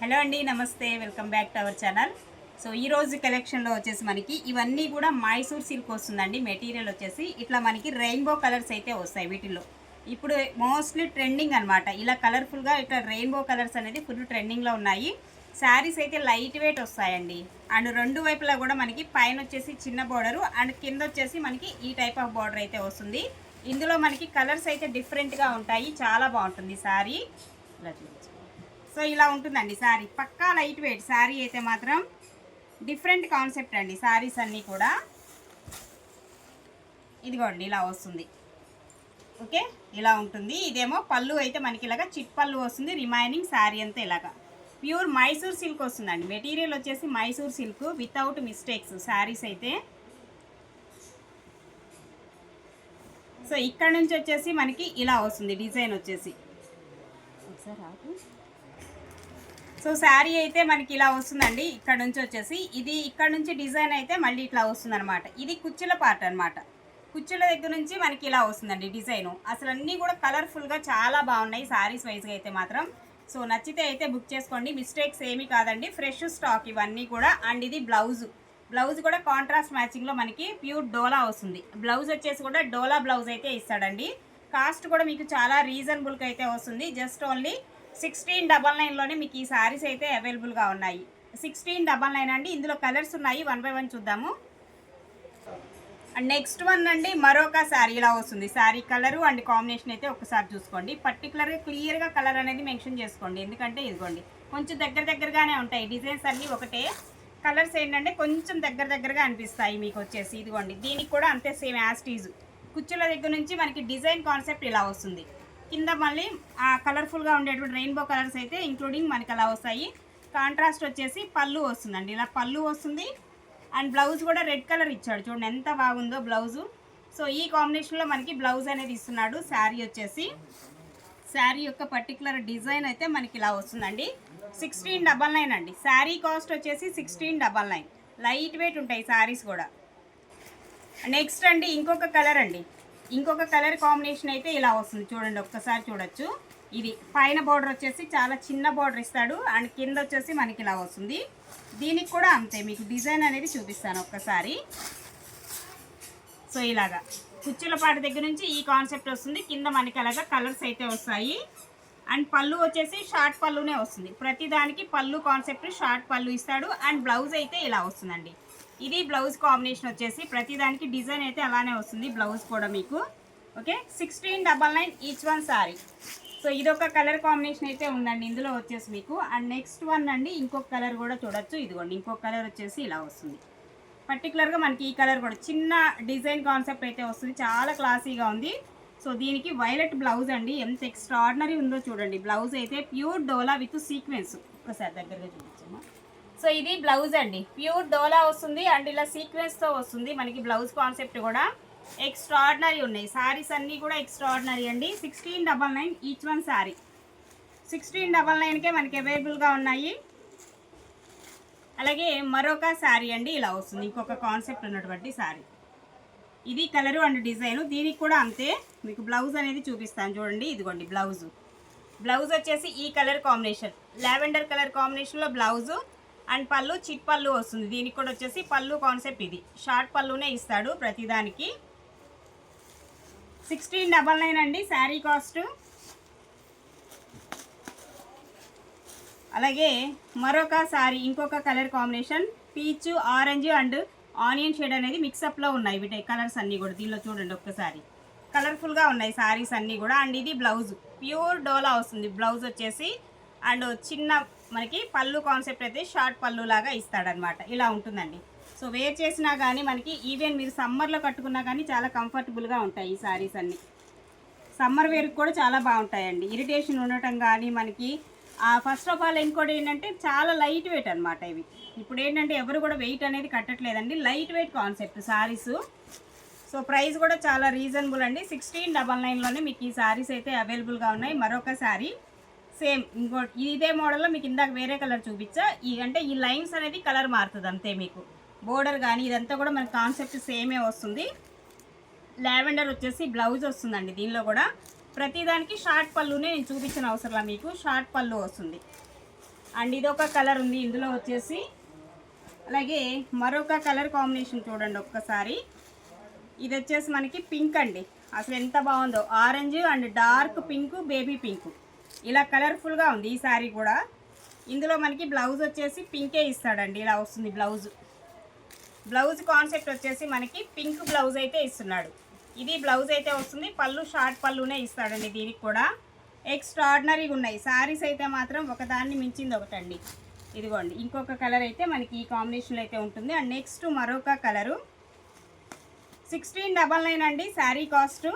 Hello అండి, నమస్తే. Welcome back to our channel. So ఈరోజు కలెక్షన్లో వచ్చేసి మనకి ఇవన్నీ కూడా మైసూర్ సిల్క్ వస్తుందండి. మెటీరియల్ వచ్చేసి ఇట్లా మనకి రెయిన్బో కలర్స్ అయితే వస్తాయి. వీటిల్లో ఇప్పుడు మోస్ట్లీ ట్రెండింగ్ అనమాట. ఇలా కలర్ఫుల్గా ఇట్లా రెయిన్బో కలర్స్ అనేది ఫుల్ ట్రెండింగ్లో ఉన్నాయి. శారీస్ అయితే లైట్ వెయిట్ వస్తాయండి. అండ్ రెండు వైపులా కూడా మనకి పైన వచ్చేసి చిన్న బోర్డరు అండ్ కింద వచ్చేసి మనకి ఈ టైప్ ఆఫ్ బోర్డర్ అయితే వస్తుంది. ఇందులో మనకి కలర్స్ అయితే డిఫరెంట్గా ఉంటాయి. చాలా బాగుంటుంది శారీ. ఇలా చూడొచ్చు. సో ఇలా ఉంటుందండి శారీ. పక్కా లైట్ వెయిట్ శారీ అయితే మాత్రం డిఫరెంట్ కాన్సెప్ట్ అండి. శారీస్ అన్నీ కూడా ఇదిగోండి ఇలా వస్తుంది. ఓకే, ఇలా ఉంటుంది. ఇదేమో పళ్ళు అయితే మనకి ఇలాగా చిట్ పళ్ళు వస్తుంది. రిమైనింగ్ శారీ అంతా ఇలాగా ప్యూర్ మైసూర్ సిల్క్ వస్తుందండి. మెటీరియల్ వచ్చేసి Mysore silk without mistakes saris అయితే. సో ఇక్కడ నుంచి వచ్చేసి మనకి ఇలా వస్తుంది డిజైన్ వచ్చేసి. ఒకసారి సో శారీ అయితే మనకి ఇలా వస్తుందండి. ఇక్కడ నుంచి వచ్చేసి ఇది ఇక్కడ నుంచి డిజైన్ అయితే మళ్ళీ ఇట్లా వస్తుంది అనమాట. ఇది కుచ్చుల పార్ట్ అనమాట. కుచ్చుల దగ్గర నుంచి మనకి ఇలా వస్తుందండి డిజైను. అసలు అన్నీ కూడా కలర్ఫుల్గా చాలా బాగున్నాయి శారీస్ వైజ్గా అయితే మాత్రం. సో నచ్చితే అయితే బుక్ చేసుకోండి. మిస్టేక్స్ ఏమీ కాదండి, ఫ్రెష్ స్టాక్ ఇవన్నీ కూడా. అండ్ ఇది బ్లౌజ్ కూడా కాంట్రాస్ట్ మ్యాచింగ్లో మనకి ప్యూర్ డోలా వస్తుంది. బ్లౌజ్ వచ్చేసి కూడా డోలా బ్లౌజ్ అయితే ఇస్తాడండి. కాస్ట్ కూడా మీకు చాలా రీజనబుల్గా అయితే వస్తుంది. జస్ట్ ఓన్లీ 1699లోనే మీకు ఈ శారీస్ అయితే అవైలబుల్గా ఉన్నాయి. 1699 అండి. ఇందులో కలర్స్ ఉన్నాయి, 1 by 1 చూద్దాము. అండ్ నెక్స్ట్ వన్ అండి, మరొక శారీ ఇలా వస్తుంది. శారీ కలరు అండ్ కాంబినేషన్ అయితే ఒకసారి చూసుకోండి. పర్టికులర్గా క్లియర్గా కలర్ అనేది మెన్షన్ చేసుకోండి. ఎందుకంటే ఇదిగోండి కొంచెం దగ్గరగానే ఉంటాయి. డిజైన్స్ అన్నీ ఒకటే, కలర్స్ ఏంటంటే కొంచెం దగ్గరగా అనిపిస్తాయి మీకు వచ్చేసి. ఇదిగోండి దీనికి కూడా అంతే సేమ్ యాజ్ టీజ్. కుచ్చుల దగ్గర నుంచి మనకి డిజైన్ కాన్సెప్ట్ ఇలా వస్తుంది. కింద మళ్ళీ ఆ కలర్ఫుల్గా ఉండేటువంటి రెయిన్బో కలర్స్ అయితే ఇంక్లూడింగ్ మనకి అలా వస్తాయి. కాంట్రాస్ట్ వచ్చేసి పళ్ళు వస్తుందండి. ఇలా పళ్ళు వస్తుంది. అండ్ బ్లౌజ్ కూడా రెడ్ కలర్ ఇచ్చాడు. చూడండి ఎంత బాగుందో బ్లౌజు. సో ఈ కాంబినేషన్లో మనకి బ్లౌజ్ అనేది ఇస్తున్నాడు. శారీ వచ్చేసి శారీ యొక్క పర్టికులర్ డిజైన్ అయితే మనకి ఇలా వస్తుందండి. 1699 అండి. శారీ కాస్ట్ వచ్చేసి 1699. లైట్ వెయిట్ ఉంటాయి శారీస్ కూడా. నెక్స్ట్ అండి ఇంకొక కలర్ అండి. ఇంకొక కలర్ కాంబినేషన్ అయితే ఇలా వస్తుంది. చూడండి ఒక్కసారి చూడొచ్చు. ఇది పైన బార్డర్ వచ్చేసి చాలా చిన్న బార్డర్ ఇస్తాడు. అండ్ కింద వచ్చేసి మనకి ఇలా వస్తుంది. దీనికి కూడా అంతే మీకు డిజైన్ అనేది చూపిస్తాను ఒక్కసారి. సో ఇలాగా కుచ్చుల పాటు దగ్గర నుంచి ఈ కాన్సెప్ట్ వస్తుంది. కింద మనకి అలాగా కలర్స్ అయితే వస్తాయి. అండ్ పళ్ళు వచ్చేసి షార్ట్ పళ్ళునే వస్తుంది. ప్రతిదానికి పళ్ళు కాన్సెప్ట్ షార్ట్ పళ్ళు ఇస్తాడు. అండ్ బ్లౌజ్ అయితే ఇలా వస్తుందండి. ఇది బ్లౌజ్ కాంబినేషన్ వచ్చేసి ప్రతిదానికి డిజైన్ అయితే అలానే వస్తుంది. బ్లౌజ్ కూడా మీకు okay. 1699 each one sorry. So ఇదొక కలర్ కాంబినేషన్ అయితే ఉందండి ఇందులో వచ్చేసి మీకు. అండ్ నెక్స్ట్ వన్ అండి ఇంకొక కలర్ కూడా చూడొచ్చు. ఇదిగోండి ఇంకొక కలర్ వచ్చేసి ఇలా వస్తుంది. పర్టికులర్గా మనకి ఈ కలర్ కూడా చిన్న డిజైన్ కాన్సెప్ట్ అయితే వస్తుంది. చాలా క్లాసీగా ఉంది. సో దీనికి వైలెట్ బ్లౌజ్ అండి. ఎంత ఎక్స్ట్రాడినరీ ఉందో చూడండి. బ్లౌజ్ అయితే ప్యూర్ డోలా విత్ సీక్వెన్స్. ఒకసారి దగ్గరగా చూపించమ్మా. సో ఇది బ్లౌజ్ అండి. ప్యూర్ డోలా వస్తుంది. అండ్ ఇలా సీక్వెన్స్తో వస్తుంది మనకి బ్లౌజ్ కాన్సెప్ట్ కూడా. ఎక్స్ట్రాడినరీ ఉన్నాయి శారీస్ అన్నీ కూడా ఎక్స్ట్రాడినరీ అండి. 1699 ఈచ్ వన్ శారీ. 1699కే మనకి అవైలబుల్గా ఉన్నాయి. అలాగే మరొక శారీ అండి ఇలా వస్తుంది. ఇంకొక కాన్సెప్ట్ ఉన్నటువంటి శారీ. ఇది కలరు అండ్ డిజైను. దీనికి కూడా అంతే మీకు బ్లౌజ్ అనేది చూపిస్తాను చూడండి. ఇదిగోండి బ్లౌజ్ వచ్చేసి ఈ కలర్ కాంబినేషన్ లావెండర్ కలర్ కాంబినేషన్లో బ్లౌజు. అండ్ పళ్ళు చిట్ పళ్ళు వస్తుంది. దీనికి కూడా వచ్చేసి పళ్ళు కాన్సెప్ట్ ఇది షార్ట్ పళ్ళునే ఇస్తాడు ప్రతిదానికి. 1699 అండి శారీ కాస్ట్. అలాగే మరొక శారీ ఇంకొక colour combination peach orange and onion shade అనేది మిక్సప్లో ఉన్నాయి. వీటి కలర్స్ అన్నీ కూడా దీనిలో చూడండి ఒక్కసారి. కలర్ఫుల్గా ఉన్నాయి శారీస్ అన్నీ కూడా. అండ్ ఇది బ్లౌజ్ ప్యూర్ డోలా వస్తుంది బ్లౌజ్ వచ్చేసి. అండ్ చిన్న మనకి పళ్ళు కాన్సెప్ట్ అయితే షార్ట్ పళ్ళు లాగా ఇస్తాడనమాట. ఇలా ఉంటుందండి. సో వేర్ చేసినా కానీ మనకి ఈవెన్ మీరు సమ్మర్లో కట్టుకున్నా కానీ చాలా కంఫర్టబుల్గా ఉంటాయి ఈ శారీస్ అన్నీ. సమ్మర్ వేర్కి కూడా చాలా బాగుంటాయండి. ఇరిటేషన్ ఉండటం కానీ మనకి ఫస్ట్ ఆఫ్ ఆల్ ఇంకోటి ఏంటంటే చాలా లైట్ వెయిట్ అనమాట ఇవి. ఇప్పుడు ఏంటంటే ఎవరు కూడా వెయిట్ అనేది కట్టట్లేదండి. Light weight concept saris. So price కూడా చాలా రీజనబుల్ అండి. 1699లోనే మీకు ఈ శారీస్ అయితే అవైలబుల్గా ఉన్నాయి. మరొక శారీ సేమ్ ఇంకోటి ఇదే మోడల్లో మీకు ఇందాక వేరే కలర్ చూపించా. అంటే ఈ లైన్స్ అనేది కలర్ మారుతుంది అంతే. మీకు బోర్డర్ కానీ ఇదంతా కూడా మనకి కాన్సెప్ట్ సేమే వస్తుంది. లావెండర్ వచ్చేసి బ్లౌజ్ వస్తుందండి. దీనిలో కూడా ప్రతిదానికి షార్ట్ పళ్ళునే నేను చూపించిన అవసరం మీకు. షార్ట్ పళ్ళు వస్తుంది. అండ్ ఇదొక కలర్ ఉంది ఇందులో వచ్చేసి. అలాగే మరొక కలర్ కాంబినేషన్ చూడండి ఒక్కసారి. ఇది వచ్చేసి మనకి పింక్ అండి. అసలు ఎంత బాగుందో, orange and dark pink, baby pink, ఇలా కలర్ఫుల్గా ఉంది ఈ శారీ కూడా. ఇందులో మనకి బ్లౌజ్ వచ్చేసి పింకే ఇస్తాడండి. ఇలా వస్తుంది బ్లౌజ్ కాన్సెప్ట్ వచ్చేసి మనకి పింక్ బ్లౌజ్ అయితే ఇస్తున్నాడు. ఇది బ్లౌజ్ అయితే వస్తుంది. పళ్ళు షార్ట్ పళ్ళునే ఇస్తాడండి. దీనికి కూడా ఎక్స్ట్రాడినరీగా ఉన్నాయి శారీస్ అయితే మాత్రం, ఒకదాన్ని మించింది ఒకటండి. ఇదిగోండి ఇంకొక కలర్ అయితే మనకి ఈ కాంబినేషన్లో అయితే ఉంటుంది. అండ్ నెక్స్ట్ మరొక కలరు 1699 అండి శారీ కాస్ట్.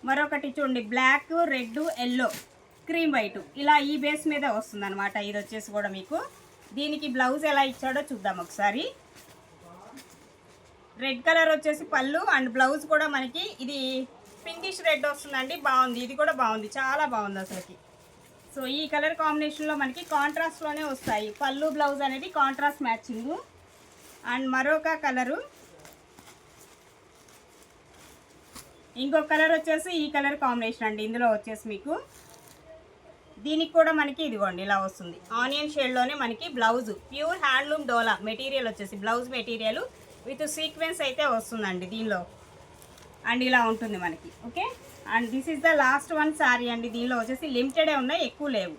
మరొకటి చూడండి black, red, yellow, cream white, ఇలా ఈ బేస్ మీద వస్తుందన్నమాట. ఇది వచ్చేసి కూడా మీకు దీనికి బ్లౌజ్ ఎలా ఇచ్చాడో చూద్దాం ఒకసారి. రెడ్ కలర్ వచ్చేసి పళ్ళు అండ్ బ్లౌజ్ కూడా మనకి ఇది పింకిష్ రెడ్ వస్తుందండి. బాగుంది, ఇది కూడా బాగుంది, చాలా బాగుంది అసలుకి. సో ఈ కలర్ కాంబినేషన్లో మనకి కాంట్రాస్ట్లోనే వస్తాయి. పళ్ళు బ్లౌజ్ అనేది కాంట్రాస్ట్ మ్యాచింగ్. అండ్ మరొక కలరు, ఇంకొక కలర్ వచ్చేసి ఈ కలర్ కాంబినేషన్ అండి. ఇందులో వచ్చేసి మీకు దీనికి కూడా మనకి ఇదిగోండి ఇలా వస్తుంది. ఆనియన్ షేడ్లోనే మనకి బ్లౌజ్, ప్యూర్ హ్యాండ్లూమ్ డోలా మెటీరియల్ వచ్చేసి బ్లౌజ్ మెటీరియల్ విత్ సీక్వెన్స్ అయితే వస్తుందండి దీనిలో. అండ్ ఇలా ఉంటుంది మనకి. Okay, and this is the last one sari అండి. దీనిలో వచ్చేసి లిమిటెడే ఉన్నాయి, ఎక్కువ లేవు.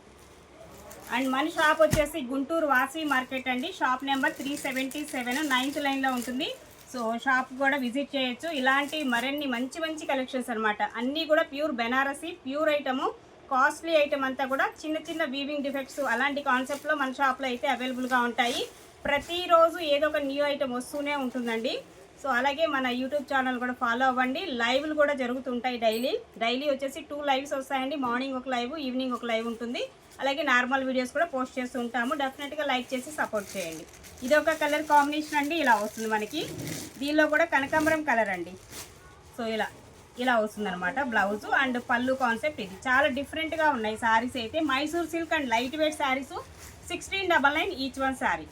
అండ్ మన షాప్ వచ్చేసి గుంటూరు వాసవి మార్కెట్ అండి. షాప్ నెంబర్ 377, 9th లైన్లో ఉంటుంది. సో షాప్ కూడా విజిట్ చేయొచ్చు. ఇలాంటి మరిన్ని మంచి మంచి కలెక్షన్స్ అనమాట. అన్నీ కూడా pure Banarasi, pure item, costly item అంతా కూడా చిన్న చిన్న వీవింగ్ డిఫెక్ట్స్ అలాంటి కాన్సెప్ట్లో మన షాప్లో అయితే అవైలబుల్గా ఉంటాయి. ప్రతిరోజు ఏదో ఒక న్యూ ఐటమ్ వస్తూనే ఉంటుందండి. సో అలాగే మన యూట్యూబ్ ఛానల్ కూడా ఫాలో అవ్వండి. లైవ్లు కూడా జరుగుతుంటాయి డైలీ వచ్చేసి 2 లైవ్స్ వస్తాయండి. మార్నింగ్ ఒక లైవ్, ఈవినింగ్ ఒక లైవ్ ఉంటుంది. అలాగే నార్మల్ వీడియోస్ కూడా పోస్ట్ చేస్తూ ఉంటాము. డెఫినెట్గా లైక్ చేసి సపోర్ట్ చేయండి. ఇది ఒక కలర్ కాంబినేషన్ అండి. ఇలా వస్తుంది మనకి. దీనిలో కూడా కనకాంబరం కలర్ అండి. సో ఇలా వస్తుందన్నమాట బ్లౌజ్ అండ్ పళ్ళు కాన్సెప్ట్. ఇది చాలా డిఫరెంట్గా ఉన్నాయి శారీస్ అయితే. Mysore silk and light weight saris 1699 each one sari.